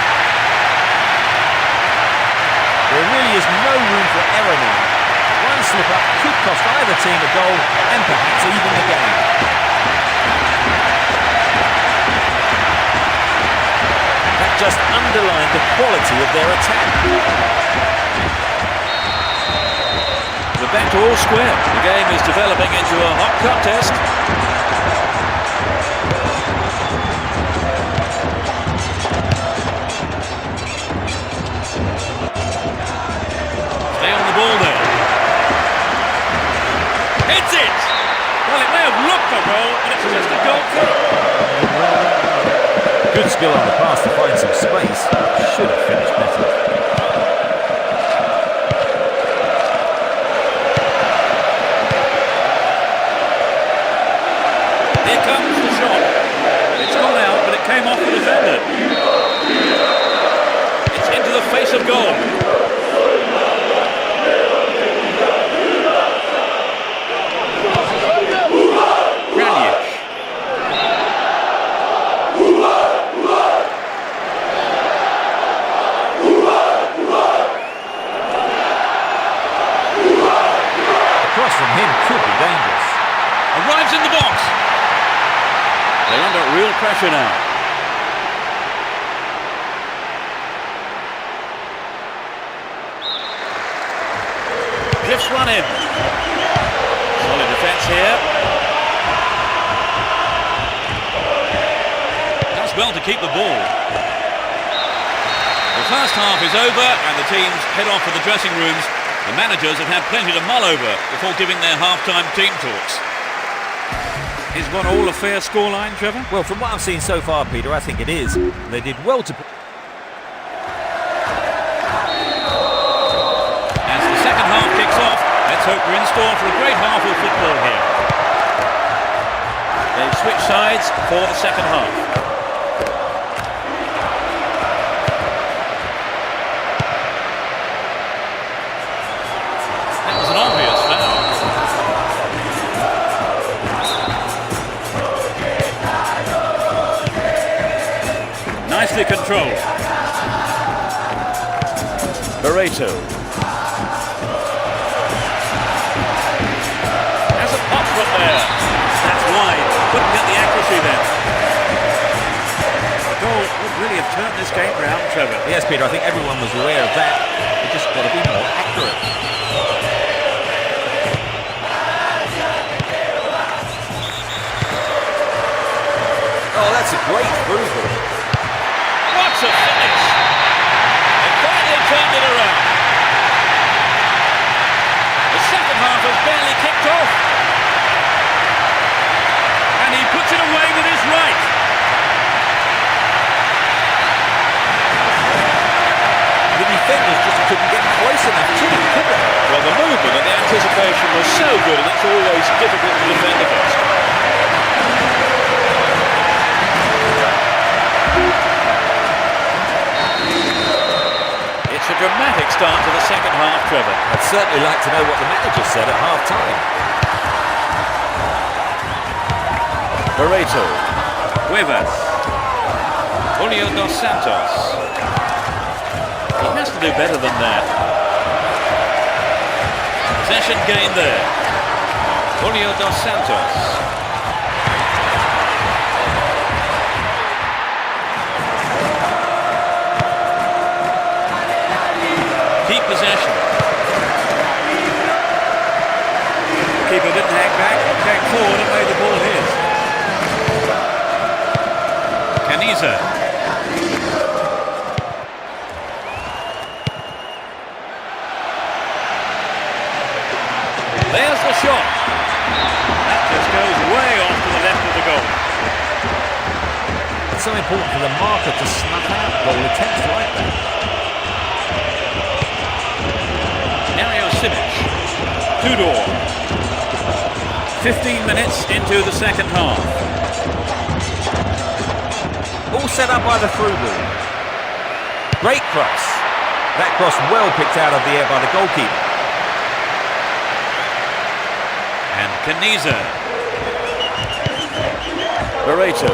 There really is no room for error now. One slip-up could cost either team a goal and perhaps even the game. That just underlined the quality of their attack. We're back to all square. The game is developing into a hot contest. Stay on the ball there. Hits it! Well, it may have looked a goal, but it's just a goal kick. Good skill on the pass to find some space. Should have finished better. Here comes the shot. It's gone out, but it came off the defender. It's into the face of goal. Kraljic. The cross from him could be dangerous. Arrives in the box. They're under real pressure now. Drifts one in. Solid defence here. Does well to keep the ball. The first half is over and the teams head off for the dressing rooms. The managers have had plenty to mull over before giving their half-time team talks. Is one all a fair scoreline, Trevor? Well, from what I've seen so far, Peter, I think it is. They did well to... As the second half kicks off, let's hope we're in store for a great half of football here. They've switched sides for the second half. That was an obvious foul. Nicely controlled. Barreto. Has a pop foot there. That's wide. Couldn't get the accuracy there. The goal would really have turned this game round, Trevor. Yes, Peter, I think everyone was aware of that. They just got to be more accurate. Oh, that's a great through ball. What a finish! They finally turned it around. The second half has barely kicked off. And he puts it away with his right. The defenders just couldn't get close enough to him, could they? Well, the movement and the anticipation was so good, and that's always difficult to defend against. It's a dramatic start to the second half, Trevor. I'd certainly like to know what the manager said at half-time. Barreto. Cuevas. Julio dos Santos. He has to do better than that. Possession gained there. Julio dos Santos. Keep possession. The keeper didn't hang back, came forward and made the ball his. Caniza. There's the shot. so important for the marker to snuff out goal attempts like that. Mario Simic. Tudor. 15 minutes into the second half. All set up by the through ball. Great cross. That cross well picked out of the air by the goalkeeper. And Caniza. Barreto.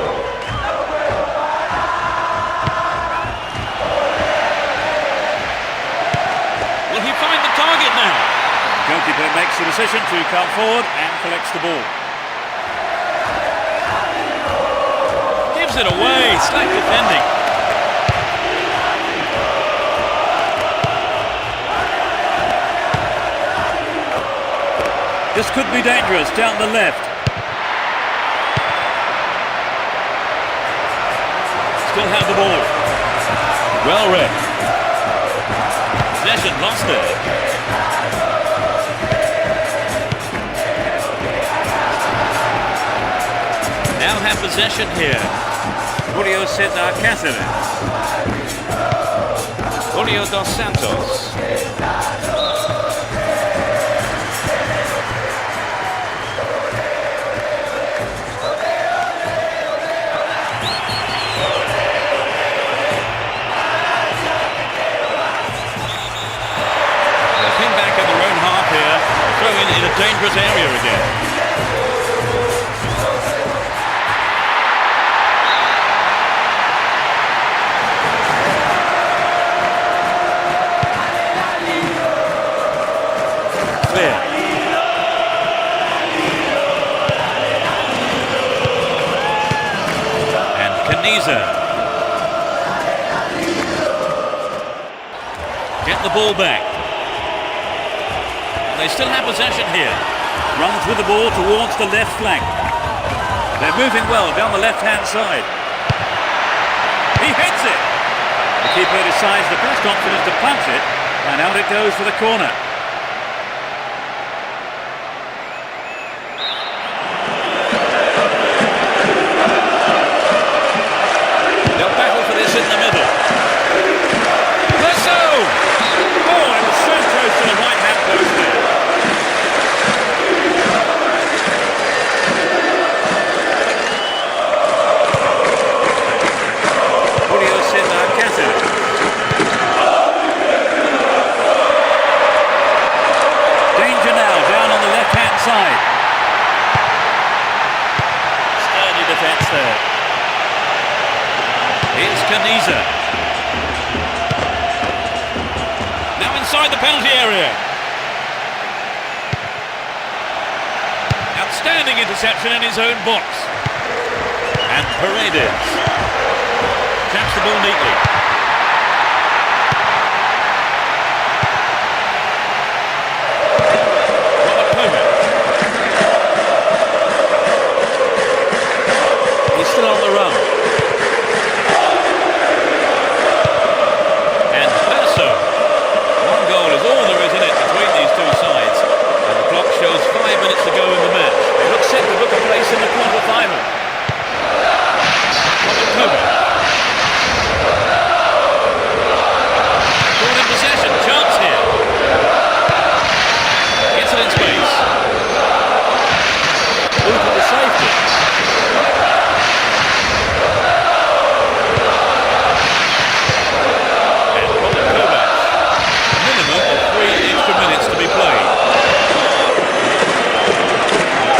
Will he find the target now? Goalkeeper makes the decision to come forward and collects the ball. Gives it away. Slack defending. This could be dangerous down the left. Still have the ball. Well read. Possession lost there. Now have possession here. Julio Cesar Cáceres. Julio dos Santos. In a dangerous area again. Clear. And Caniza. Get the ball back. They still have possession here. Runs with the ball towards the left flank. They're moving well down the left-hand side. He hits it. The keeper decides the best option is to punch it, and out it goes for the corner. They'll battle for this in the middle. Presso! Oh, it was so close to the right-hand post there. Julio Cesar Cáceres. Danger now, down on the left-hand side. Sturdy defence there. It's Caniza. Now inside the penalty area. Outstanding interception in his own box. And Paredes. Taps the ball neatly. Robert Kovac. He's still on the run. And Perso. One goal is all there is in it between these two sides. And the clock shows 5 minutes to go in the match. They look set to book a place in the quarter-final. Robert Kovac. Ball in possession. Chance here. Gets it in space. Moving to safety. And Robert Kovac. A minimum of 3 extra minutes to be played.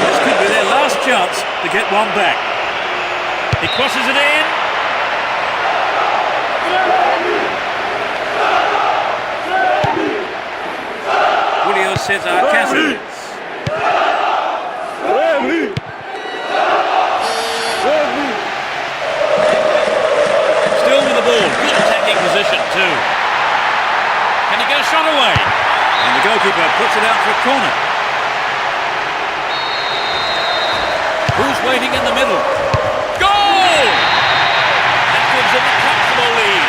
This could be their last chance to get one back. He crosses it in. Julio Cesar Cáceres. Still with the ball. Good attacking position too. Can he get a shot away? And the goalkeeper puts it out for a corner. Who's waiting in the middle? Goal! That gives them a comfortable lead.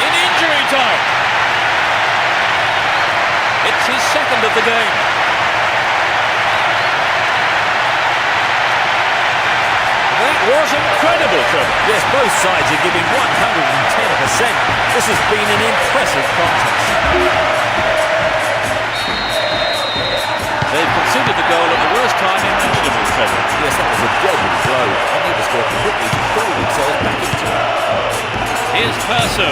In injury time. It's his second of the game. That level, Trevor. Yes, both sides are giving 110%. This has been an impressive contest. They've conceded the goal at the worst time imaginable, Trevor. Yes, that was a deadly blow. They need to score quickly to pull themselves back into it. Here's Perso.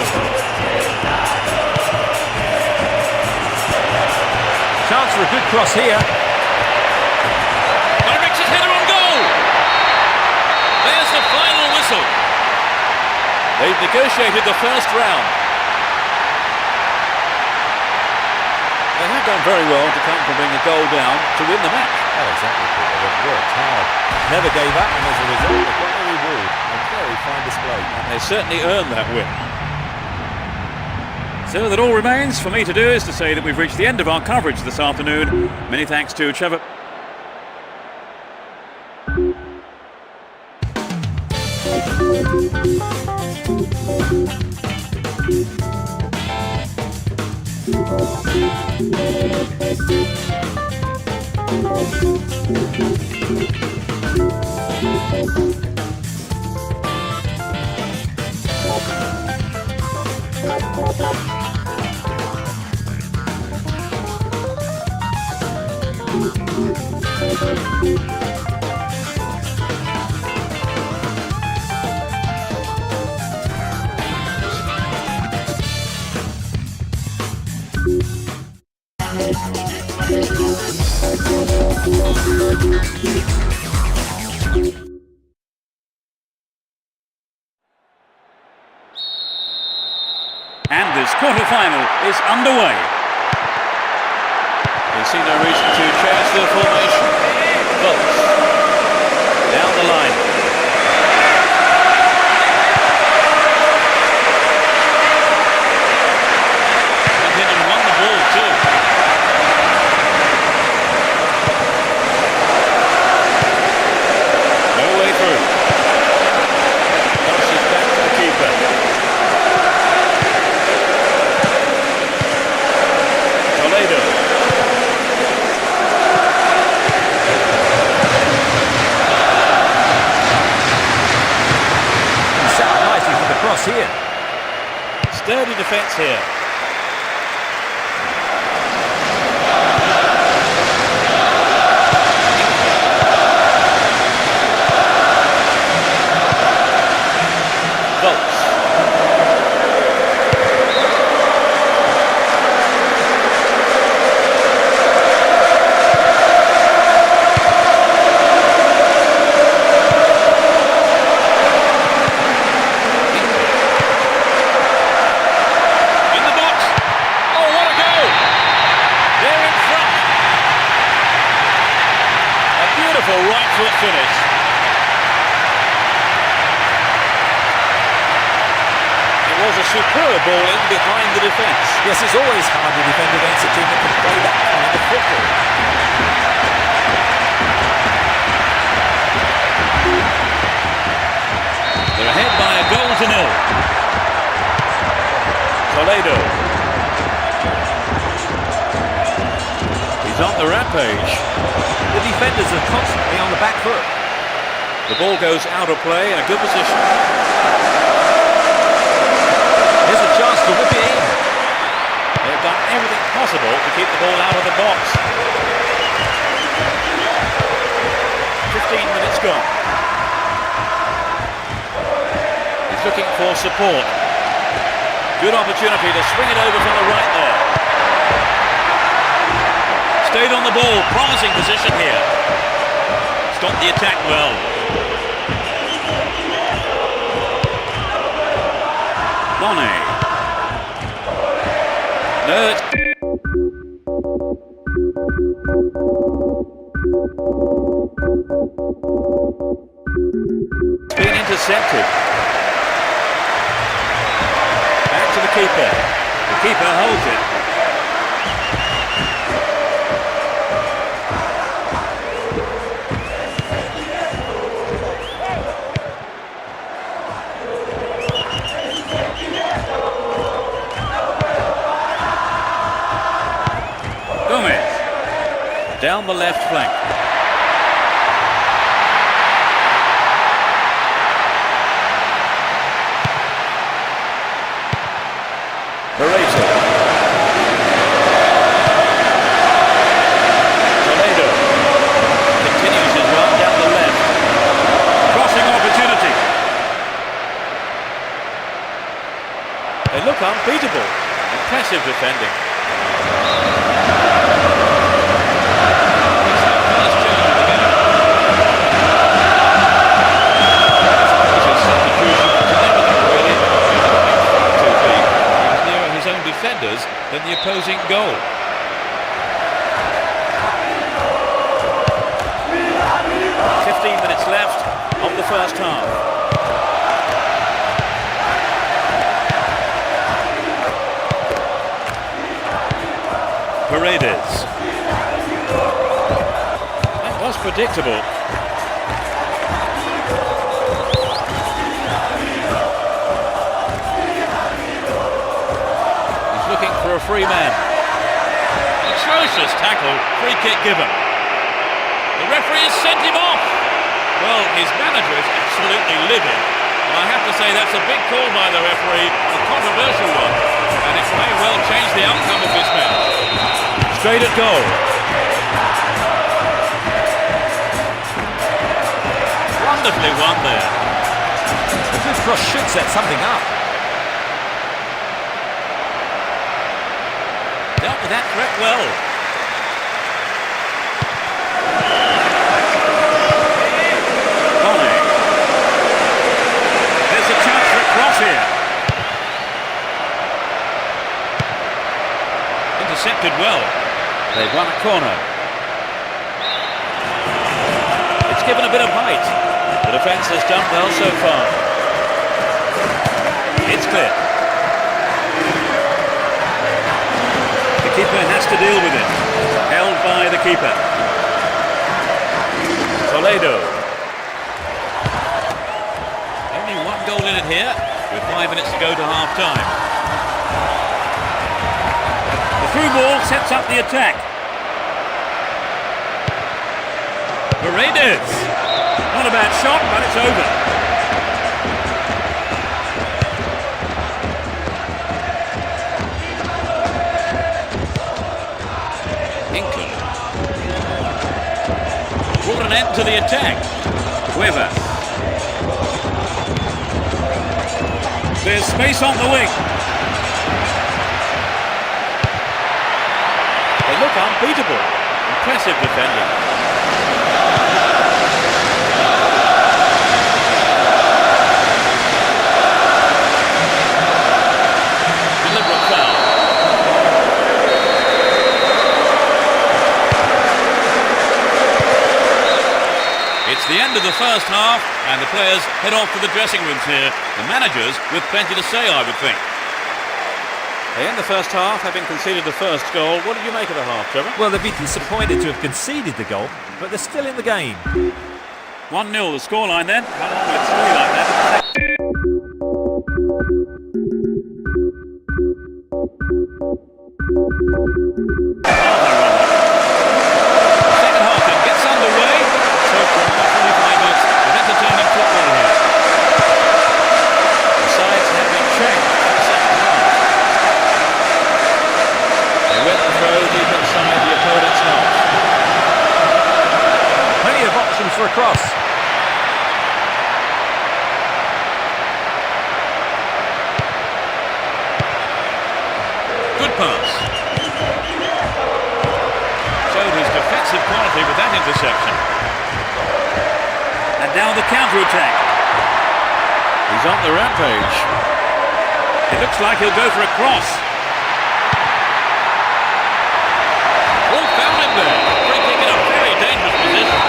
Chance for a good cross here. Directed header on goal. There's the final whistle. They've negotiated the first round. They have done very well to come from being a goal down to win the match. Oh, exactly, Peter. They've worked hard. Never gave up, and as a result, they've got their reward. A very fine display. And they certainly earned that win. So that all remains for me to do is to say that we've reached the end of our coverage this afternoon. Many thanks to Trevor. And this quarter-final is underway. They see no reason to change their formation. Volts. Down the line. Went in and won the ball too. No way through. Passes back to the keeper. Toledo. Set up nicely for the cross here. Sturdy defence here. Volts. In the box. Oh, what a goal! They're in front. A beautiful right foot finish. It was a superb ball in behind the defence. Yes, it's always hard to defend against a team that can play that kind of football. They're ahead by a goal to nil. Toledo. He's on the rampage. The defenders are constantly on the back foot. The ball goes out of play in a good position. There's a chance to whip it in. They've done everything possible to keep the ball out of the box. 15 minutes gone. He's looking for support. Good opportunity to swing it over from the right there. Stayed on the ball, promising position here. Stopped the attack well. Lonnie. No, it's... Been intercepted. Back to the keeper. The keeper holds it. Gomez. Down the left flank. Impressive defending. Defenders than the opposing goal. Minutes left of the first half. Paredes. That was predictable. He's looking for a free man. Atrocious tackle, free kick given. The referee has sent him off. Well, his manager is absolutely livid, and I have to say that's a big call by the referee, a controversial one, and it may well change the outcome of this match. Straight at goal. Wonderfully won there. A good cross should set something up. Dealt with that threat well. There's a chance for a cross here. Intercepted well. They've won a corner. It's given a bit of height. The defence has done well so far. It's clear. The keeper has to deal with it. Held by the keeper. Toledo. Only one goal in it here, with 5 minutes to go to half-time. The through ball sets up the attack. Paredes. Not a bad shot, but it's over. England brought an end to the attack. Weber. There's space on the wing. They look unbeatable. Impressive defending. Deliberate foul. It's the end of the first half, and the players head off to the dressing rooms here. The managers with plenty to say, I would think. They end the first half, having conceded the first goal. What did you make of the half, Trevor? Well, they'd be disappointed to have conceded the goal, but they're still in the game. 1-0 the scoreline then. How long will it stay like that? Second half then gets underway. So far, 25 minutes of entertaining football here. The sides have been changed in the second half. They went the throw deep inside the opponent's half. Plenty of options for a cross. Good pass. Showed his defensive quality with that interception. And now the counter-attack. He's on the rampage. It looks like he'll go for a cross. Oh, found him there. Free kick in a very dangerous position.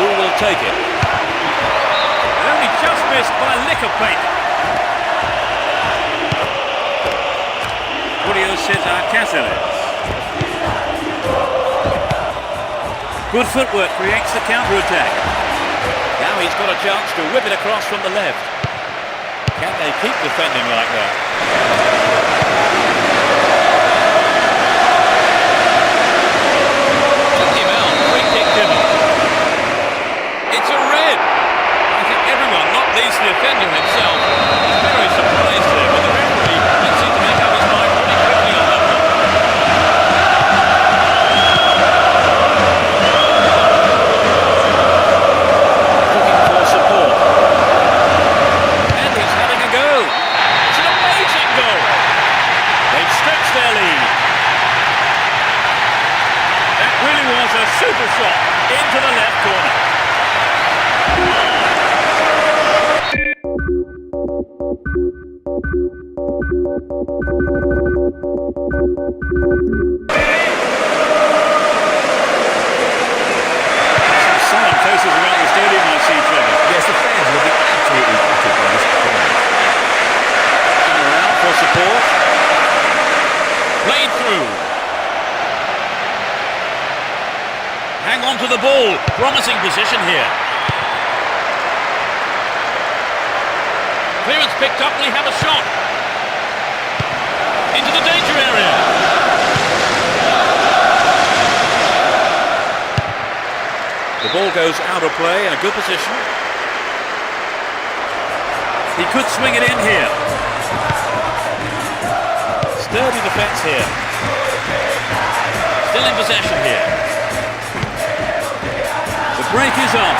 Who will take it? And only just missed by a lick of paint. Julio Cesar Cáceres. Good footwork creates the counter-attack. Now he's got a chance to whip it across from the left. Can they keep defending like that? Took him out. Free kick given. It's a red. I think everyone, not least the offender himself, is very surprised here, but the referee didn't seem to make up his mind pretty quickly on that one. Looking for support. And he's having a go. It's an amazing goal. ball. Promising position here. Clearance picked up, we have a shot. Into the danger area. The ball goes out of play in a good position. He could swing it in here. Sturdy defence here. Still in possession here. The break is on.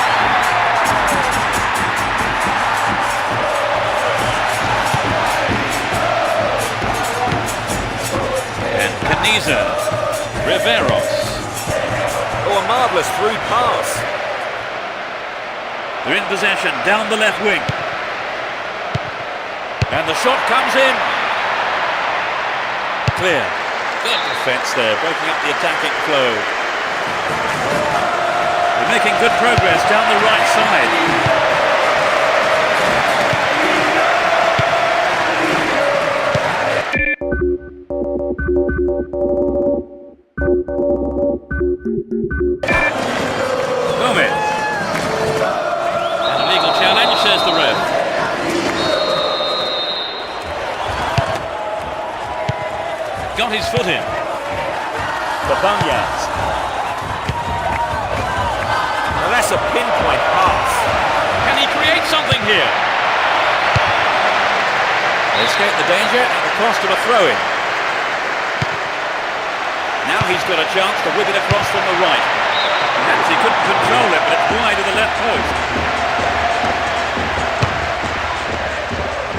And Caniza. Riveros. Oh, a marvellous through pass. They're in possession, down the left wing. And the shot comes in. Clear. Good defence there, breaking up the attacking flow. They're making good progress down the right side. An illegal challenge, says the ref. Got his foot in. Babanyas. Now that's a pinpoint pass. Can he create something here? They escape the danger at the cost of a throw-in. Now he's got a chance to whip it across from the right. Perhaps he couldn't control it, but it's wide of the left post.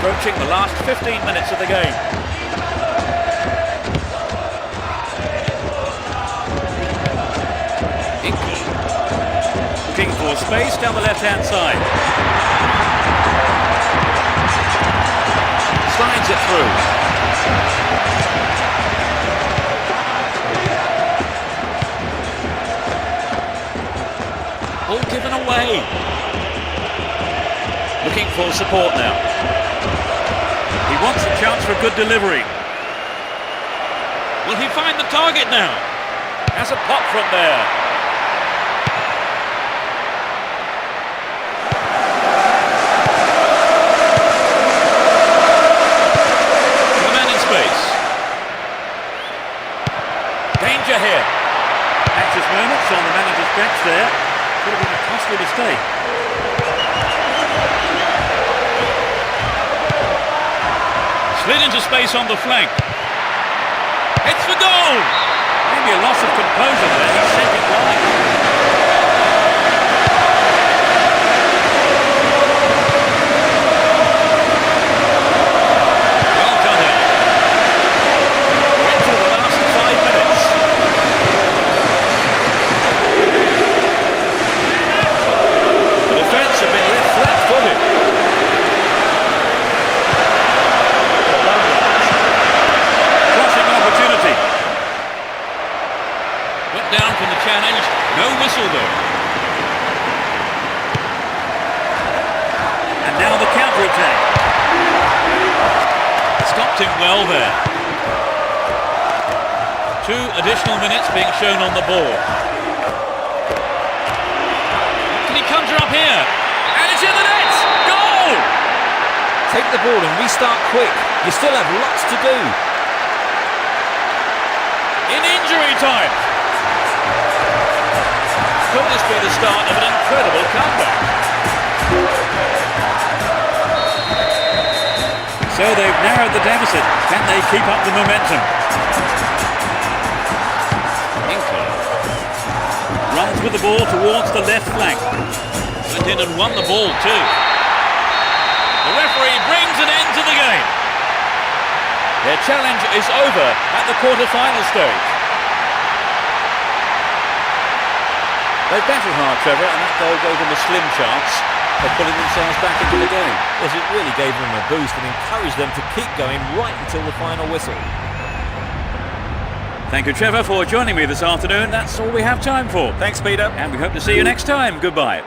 Approaching the last 15 minutes of the game. Looking for space down the left-hand side. Slides it through. All given away. Looking for support now. He wants a chance for a good delivery. Will he find the target now? Has a pop from there. The man in space. Danger here. Anxious moments on the manager's bench there. Could have been a costly mistake. Slid into space on the flank. It's for goal! Maybe a loss of composure there. He sent it wide. Well done it. We're into the last 5 minutes. The defence have been left flat-footed. Crossing opportunity. Went down from the challenge. No whistle though. And now the counter-attack. Stopped him well there. 2 additional minutes being shown on the board. Can he conjure up here? And it's in the net! Goal! Take the ball and restart quick. You still have lots to do. In injury time. Could this be the start of an incredible comeback? So they've narrowed the deficit. Can they keep up the momentum? Inker runs with the ball towards the left flank. Went in and won the ball too. The referee brings an end to the game. Their challenge is over at the quarter-final stage. They battled hard, Trevor, and that goal gave them a slim chance of pulling themselves back into the game. Yes, it really gave them a boost and encouraged them to keep going right until the final whistle. Thank you, Trevor, for joining me this afternoon. That's all we have time for. Thanks, Peter. And we hope to see you next time. Goodbye.